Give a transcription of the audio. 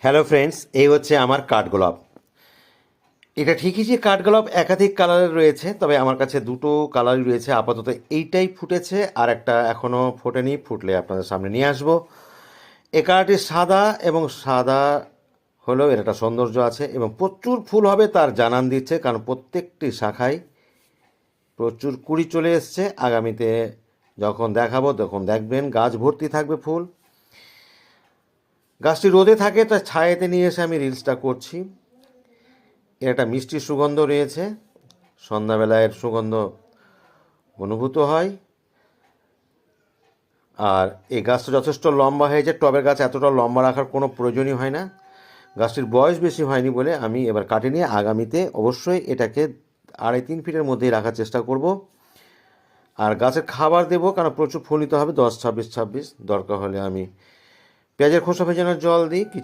Hello friends, এই হচ্ছে আমার কাঠগোলাপ। এটা ঠিকই যে কাঠগোলাপ একাধিক কালারের রয়েছে, তবে আমার কাছে দুটো কালারই রয়েছে আপাতত। এইটাই ফুটেছে, আর একটা এখনও ফোটেনি, ফুটলে আপনাদের সামনে নিয়ে আসবো। এ কালারটি সাদা, এবং সাদা হলেও এর একটা সৌন্দর্য আছে এবং প্রচুর ফুল হবে তার জানান দিচ্ছে, কারণ প্রত্যেকটি শাখায় প্রচুর কুড়ি চলে এসছে। আগামীতে যখন দেখাবো তখন দেখবেন গাছ ভর্তি থাকবে ফুল। গাছটি রোদে থাকে, তাই ছায়াতে নিয়ে এসে আমি রিলসটা করছি। এর একটা মিষ্টি সুগন্ধ রয়েছে, সন্ধ্যাবেলায় এর সুগন্ধ অনুভূত হয়। আর এই গাছটা যথেষ্ট লম্বা হয়েছে, টবের গাছ এতটা লম্বা রাখার কোনো প্রয়োজনই হয় না। গাছটির বয়স বেশি হয়নি বলে আমি এবার কাটি নিয়ে আগামীতে অবশ্যই এটাকে 2.5-3 ফিটের মধ্যেই রাখার চেষ্টা করব। আর গাছের খাবার দেবো, কারণ প্রচুর ফুল নিতে হবে, 10, 26, 26। দরকার হলে আমি পেঁয়াজের খোসা ভেজানোর জল দিই।